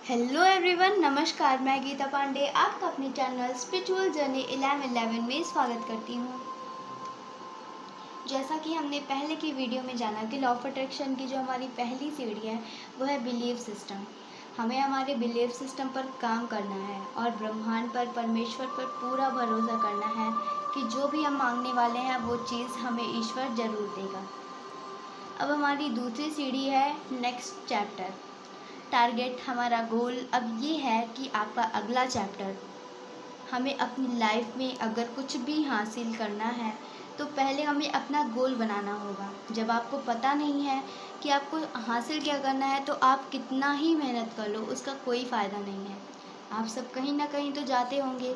Hello everyone, नमस्कार। मैं गीता पांडे आपका अपने चैनल स्पिरिचुअल जर्नी 1111 में स्वागत करती हूँ। जैसा कि हमने पहले की वीडियो में जाना कि लॉ ऑफ अट्रैक्शन की जो हमारी पहली सीढ़ी है वो है बिलीफ सिस्टम। हमें हमारे बिलीफ सिस्टम पर काम करना है और ब्रह्मांड पर, परमेश्वर पर पूरा भरोसा करना है कि जो भी हम मांगने वाले हैं वो चीज़ हमें ईश्वर ज़रूर देगा। अब हमारी दूसरी सीढ़ी है नेक्स्ट चैप्टर, टारगेट। हमारा गोल अब ये है कि आपका अगला चैप्टर, हमें अपनी लाइफ में अगर कुछ भी हासिल करना है तो पहले हमें अपना गोल बनाना होगा। जब आपको पता नहीं है कि आपको हासिल क्या करना है तो आप कितना ही मेहनत कर लो उसका कोई फ़ायदा नहीं है। आप सब कहीं ना कहीं तो जाते होंगे।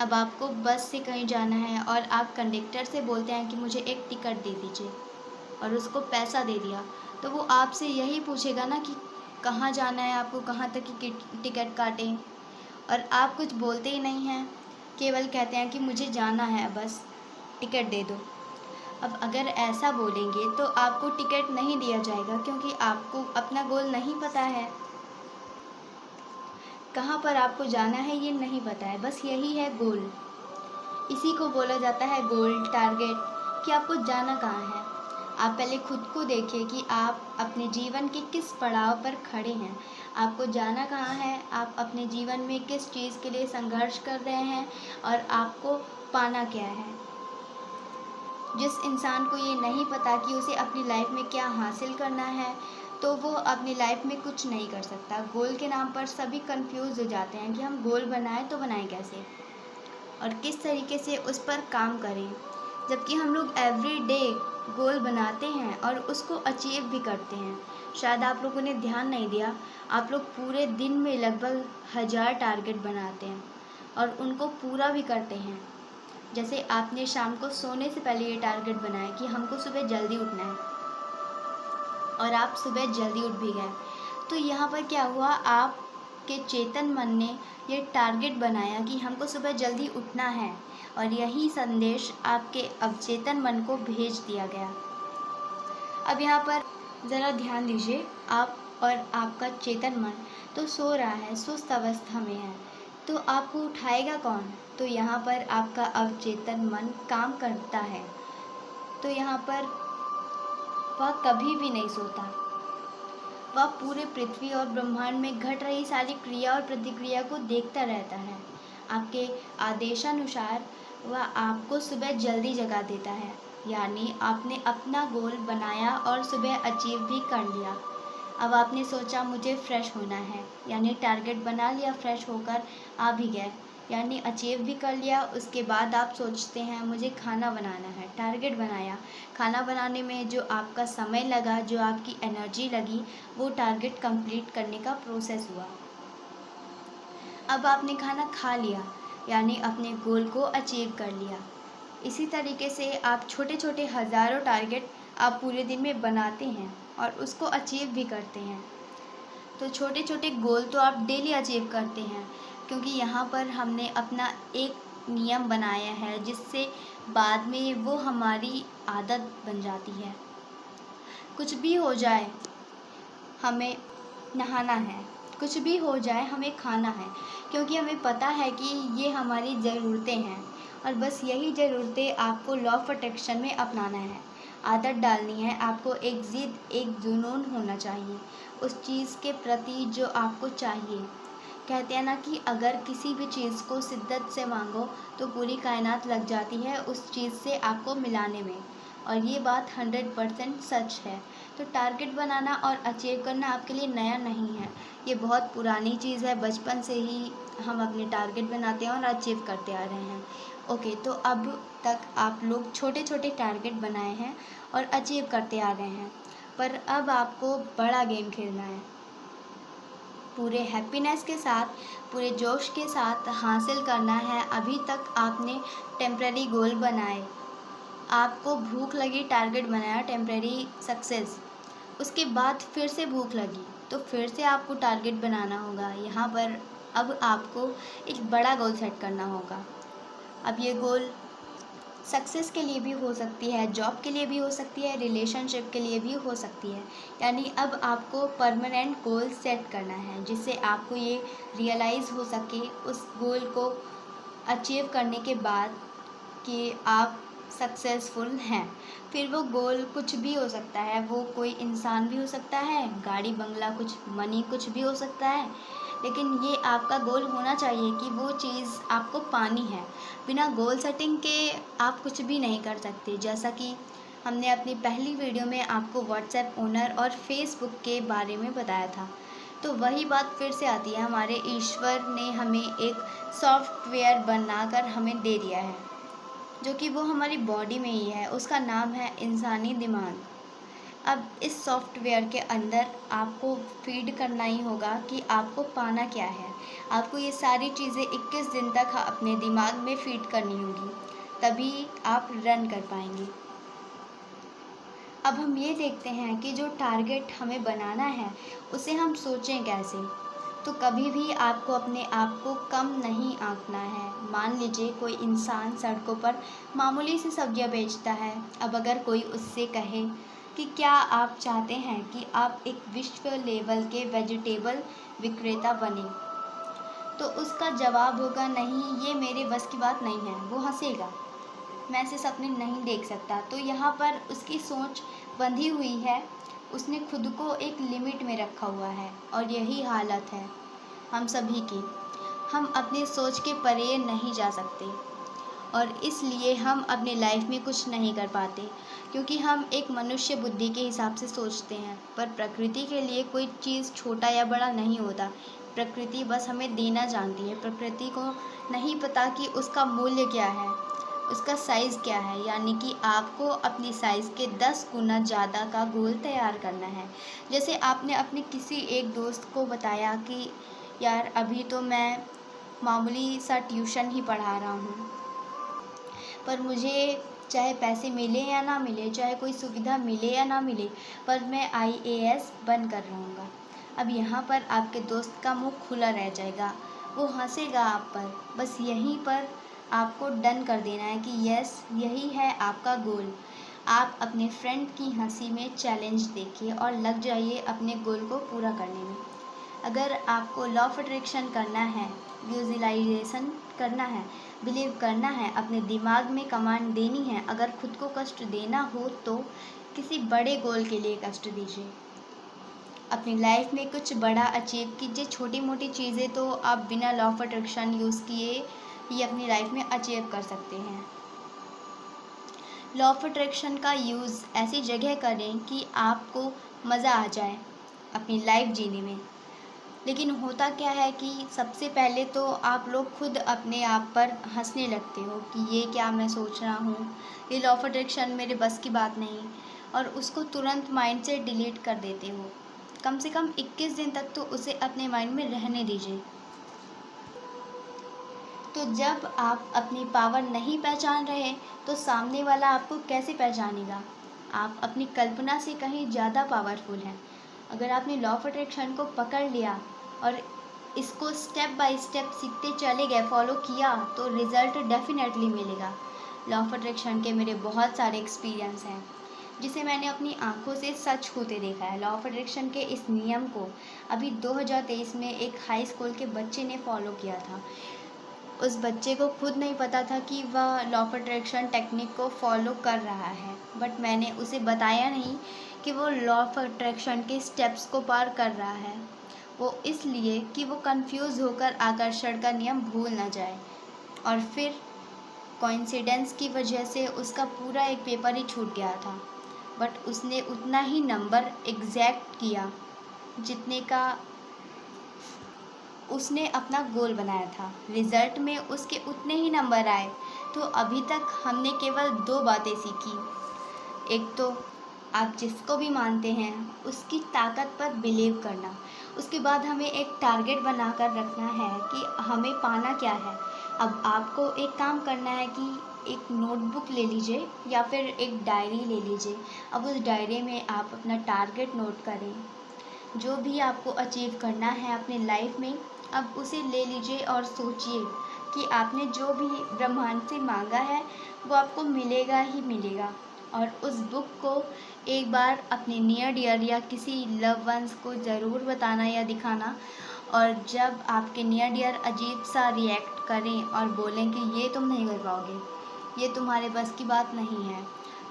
अब आपको बस से कहीं जाना है और आप कंडक्टर से बोलते हैं कि मुझे एक टिकट दे दीजिए और उसको पैसा दे दिया, तो वो आपसे यही पूछेगा ना कि कहाँ जाना है आपको, कहाँ तक की टिकट काटें। और आप कुछ बोलते ही नहीं हैं, केवल कहते हैं कि मुझे जाना है, बस टिकट दे दो। अब अगर ऐसा बोलेंगे तो आपको टिकट नहीं दिया जाएगा, क्योंकि आपको अपना गोल नहीं पता है, कहाँ पर आपको जाना है ये नहीं पता है। बस यही है गोल, इसी को बोला जाता है गोल, टारगेट, कि आपको जाना कहाँ है। आप पहले खुद को देखिए कि आप अपने जीवन के किस पड़ाव पर खड़े हैं, आपको जाना कहाँ है, आप अपने जीवन में किस चीज़ के लिए संघर्ष कर रहे हैं और आपको पाना क्या है। जिस इंसान को ये नहीं पता कि उसे अपनी लाइफ में क्या हासिल करना है तो वो अपनी लाइफ में कुछ नहीं कर सकता। गोल के नाम पर सभी कंफ्यूज हो जाते हैं कि हम गोल बनाएं तो बनाएं कैसे और किस तरीके से उस पर काम करें, जबकि हम लोग एवरी डे गोल बनाते हैं और उसको अचीव भी करते हैं। शायद आप लोगों ने ध्यान नहीं दिया, आप लोग पूरे दिन में लगभग 1000 टारगेट बनाते हैं और उनको पूरा भी करते हैं। जैसे आपने शाम को सोने से पहले ये टारगेट बनाया कि हमको सुबह जल्दी उठना है और आप सुबह जल्दी उठ भी गए। तो यहाँ पर क्या हुआ, आपके चेतन मन ने ये टारगेट बनाया कि हमको सुबह जल्दी उठना है और यही संदेश आपके अवचेतन मन को भेज दिया गया। अब यहाँ पर ज़रा ध्यान दीजिए, आप और आपका चेतन मन तो सो रहा है, सुस्त अवस्था में है, तो आपको उठाएगा कौन? तो यहाँ पर आपका अवचेतन मन काम करता है। तो यहाँ पर वह कभी भी नहीं सोता, वह पूरे पृथ्वी और ब्रह्मांड में घट रही सारी क्रिया और प्रतिक्रिया को देखता रहता है। आपके आदेशानुसार वह आपको सुबह जल्दी जगा देता है, यानी आपने अपना गोल बनाया और सुबह अचीव भी कर लिया। अब आपने सोचा मुझे फ्रेश होना है, यानी टारगेट बना लिया, फ्रेश होकर आ भी गए, यानी अचीव भी कर लिया। उसके बाद आप सोचते हैं मुझे खाना बनाना है, टारगेट बनाया, खाना बनाने में जो आपका समय लगा, जो आपकी एनर्जी लगी, वो टारगेट कंप्लीट करने का प्रोसेस हुआ। अब आपने खाना खा लिया, यानी अपने गोल को अचीव कर लिया। इसी तरीके से आप छोटे छोटे हज़ारों टारगेट आप पूरे दिन में बनाते हैं और उसको अचीव भी करते हैं। तो छोटे छोटे गोल तो आप डेली अचीव करते हैं, क्योंकि यहाँ पर हमने अपना एक नियम बनाया है जिससे बाद में वो हमारी आदत बन जाती है। कुछ भी हो जाए हमें नहाना है, कुछ भी हो जाए हमें खाना है, क्योंकि हमें पता है कि ये हमारी ज़रूरतें हैं और बस यही ज़रूरतें आपको लॉ ऑफ अट्रैक्शन में अपनाना है, आदत डालनी है। आपको एक ज़िद, एक जुनून होना चाहिए उस चीज़ के प्रति जो आपको चाहिए। कहते हैं ना कि अगर किसी भी चीज़ को शिद्दत से मांगो तो पूरी कायनात लग जाती है उस चीज़ से आपको मिलाने में, और ये बात 100% सच है। तो टारगेट बनाना और अचीव करना आपके लिए नया नहीं है, ये बहुत पुरानी चीज़ है। बचपन से ही हम अपने टारगेट बनाते हैं और अचीव करते आ रहे हैं। ओके, तो अब तक आप लोग छोटे छोटे टारगेट बनाए हैं और अचीव करते आ रहे हैं, पर अब आपको बड़ा गेम खेलना है। पूरे हैप्पीनेस के साथ, पूरे जोश के साथ हासिल करना है। अभी तक आपने टेम्प्रेरी गोल बनाए, आपको भूख लगी, टारगेट बनाया, टेम्प्रेरी सक्सेस, उसके बाद फिर से भूख लगी तो फिर से आपको टारगेट बनाना होगा। यहाँ पर अब आपको एक बड़ा गोल सेट करना होगा। अब ये गोल सक्सेस के लिए भी हो सकती है, जॉब के लिए भी हो सकती है, रिलेशनशिप के लिए भी हो सकती है। यानी अब आपको परमानेंट गोल सेट करना है, जिससे आपको ये रियलाइज़ हो सके उस गोल को अचीव करने के बाद कि आप सक्सेसफुल हैं। फिर वो गोल कुछ भी हो सकता है, वो कोई इंसान भी हो सकता है, गाड़ी बंगला, कुछ मनी, कुछ भी हो सकता है। लेकिन ये आपका गोल होना चाहिए कि वो चीज़ आपको पानी है। बिना गोल सेटिंग के आप कुछ भी नहीं कर सकते। जैसा कि हमने अपनी पहली वीडियो में आपको व्हाट्सएप ओनर और फेसबुक के बारे में बताया था, तो वही बात फिर से आती है। हमारे ईश्वर ने हमें एक सॉफ्टवेयर बनाकर हमें दे दिया है, जो कि वो हमारी बॉडी में ही है। उसका नाम है इंसानी दिमाग। अब इस सॉफ्टवेयर के अंदर आपको फीड करना ही होगा कि आपको पाना क्या है। आपको ये सारी चीज़ें 21 दिन तक अपने दिमाग में फीड करनी होगी, तभी आप रन कर पाएंगे। अब हम ये देखते हैं कि जो टारगेट हमें बनाना है उसे हम सोचें कैसे। तो कभी भी आपको अपने आप को कम नहीं आंकना है। मान लीजिए कोई इंसान सड़कों पर मामूली सी सब्जियां बेचता है। अब अगर कोई उससे कहे कि क्या आप चाहते हैं कि आप एक विश्व लेवल के वेजिटेबल विक्रेता बने, तो उसका जवाब होगा, नहीं, ये मेरे बस की बात नहीं है। वो हंसेगा, मैं ऐसे सपने नहीं देख सकता। तो यहाँ पर उसकी सोच बंधी हुई है, उसने खुद को एक लिमिट में रखा हुआ है। और यही हालत है हम सभी की। हम अपनी सोच के परे नहीं जा सकते और इसलिए हम अपनी लाइफ में कुछ नहीं कर पाते, क्योंकि हम एक मनुष्य बुद्धि के हिसाब से सोचते हैं। पर प्रकृति के लिए कोई चीज़ छोटा या बड़ा नहीं होता। प्रकृति बस हमें देना जानती है। प्रकृति को नहीं पता कि उसका मूल्य क्या है, उसका साइज़ क्या है। यानी कि आपको अपनी साइज़ के 10 गुना ज़्यादा का गोल तैयार करना है। जैसे आपने अपने किसी एक दोस्त को बताया कि यार अभी तो मैं मामूली सा ट्यूशन ही पढ़ा रहा हूँ, पर मुझे चाहे पैसे मिले या ना मिले, चाहे कोई सुविधा मिले या ना मिले, पर मैं IAS बनकर रहूँगा। अब यहाँ पर आपके दोस्त का मुंह खुला रह जाएगा, वो हंसेगा आप पर। बस यहीं पर आपको डन कर देना है कि यस, यही है आपका गोल। आप अपने फ्रेंड की हंसी में चैलेंज देखिए और लग जाइए अपने गोल को पूरा करने में। अगर आपको लॉ ऑफ अट्रैक्शन करना है, विजुअलाइजेशन करना है, बिलीव करना है, अपने दिमाग में कमांड देनी है, अगर खुद को कष्ट देना हो तो किसी बड़े गोल के लिए कष्ट दीजिए। अपनी लाइफ में कुछ बड़ा अचीव कीजिए। छोटी मोटी चीज़ें तो आप बिना लॉ ऑफ अट्रैक्शन यूज़ किए ही अपनी लाइफ में अचीव कर सकते हैं। लॉ ऑफ अट्रैक्शन का यूज़ ऐसी जगह करें कि आपको मज़ा आ जाए अपनी लाइफ जीने में। लेकिन होता क्या है कि सबसे पहले तो आप लोग खुद अपने आप पर हंसने लगते हो कि ये क्या मैं सोच रहा हूँ, ये लॉ ऑफ अट्रैक्शन मेरे बस की बात नहीं, और उसको तुरंत माइंड से डिलीट कर देते हो। कम से कम 21 दिन तक तो उसे अपने माइंड में रहने दीजिए। तो जब आप अपनी पावर नहीं पहचान रहे तो सामने वाला आपको कैसे पहचानेगा। आप अपनी कल्पना से कहीं ज़्यादा पावरफुल हैं। अगर आपने लॉ ऑफ अट्रैक्शन को पकड़ लिया और इसको स्टेप बाय स्टेप सीखते चले गए, फॉलो किया, तो रिज़ल्ट डेफिनेटली मिलेगा। लॉ ऑफ अट्रैक्शन के मेरे बहुत सारे एक्सपीरियंस हैं, जिसे मैंने अपनी आंखों से सच होते देखा है। लॉ ऑफ अट्रैक्शन के इस नियम को अभी 2023 में एक हाई स्कूल के बच्चे ने फॉलो किया था। उस बच्चे को खुद नहीं पता था कि वह लॉ ऑफ अट्रैक्शन टेक्निक को फॉलो कर रहा है, बट मैंने उसे बताया नहीं कि वो लॉ ऑफ अट्रैक्शन के स्टेप्स को पार कर रहा है। वो इसलिए कि वो कंफ्यूज होकर आकर्षण का नियम भूल ना जाए। और फिर कोइंसिडेंस की वजह से उसका पूरा एक पेपर ही छूट गया था, बट उसने उतना ही नंबर एग्जैक्ट किया जितने का उसने अपना गोल बनाया था। रिज़ल्ट में उसके उतने ही नंबर आए। तो अभी तक हमने केवल 2 बातें सीखी। एक तो आप जिसको भी मानते हैं उसकी ताकत पर बिलीव करना। उसके बाद हमें एक टारगेट बनाकर रखना है कि हमें पाना क्या है। अब आपको एक काम करना है कि एक नोटबुक ले लीजिए या फिर एक डायरी ले लीजिए। अब उस डायरी में आप अपना टारगेट नोट करें, जो भी आपको अचीव करना है अपने लाइफ में। अब उसे ले लीजिए और सोचिए कि आपने जो भी ब्रह्मांड से मांगा है वो आपको मिलेगा ही मिलेगा। और उस बुक को एक बार अपने नियर डियर या किसी लव वंस को ज़रूर बताना या दिखाना। और जब आपके नियर डियर अजीब सा रिएक्ट करें और बोलें कि ये तुम नहीं कर पाओगे, ये तुम्हारे बस की बात नहीं है,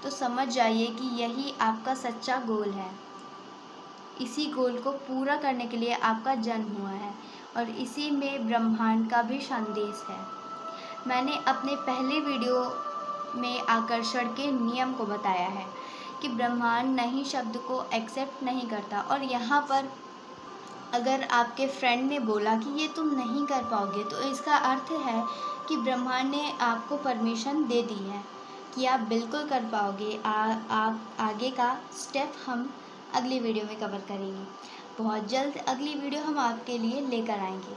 तो समझ जाइए कि यही आपका सच्चा गोल है। इसी गोल को पूरा करने के लिए आपका जन्म हुआ है और इसी में ब्रह्मांड का भी संदेश है। मैंने अपने पहले वीडियो में आकर्षण के नियम को बताया है कि ब्रह्मांड नहीं शब्द को एक्सेप्ट नहीं करता। और यहाँ पर अगर आपके फ्रेंड ने बोला कि ये तुम नहीं कर पाओगे, तो इसका अर्थ है कि ब्रह्मांड ने आपको परमिशन दे दी है कि आप बिल्कुल कर पाओगे। आप आगे का स्टेप हम अगली वीडियो में कवर करेंगे। बहुत जल्द अगली वीडियो हम आपके लिए लेकर आएंगे।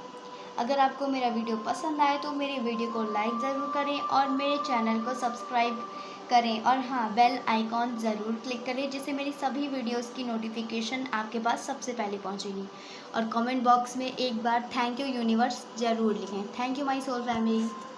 अगर आपको मेरा वीडियो पसंद आए तो मेरे वीडियो को लाइक ज़रूर करें और मेरे चैनल को सब्सक्राइब करें। और हाँ, बेल आइकॉन ज़रूर क्लिक करें जिससे मेरी सभी वीडियोस की नोटिफिकेशन आपके पास सबसे पहले पहुंचेगी। और कमेंट बॉक्स में एक बार थैंक यू यूनिवर्स ज़रूर लिखें। Thank you my soul family.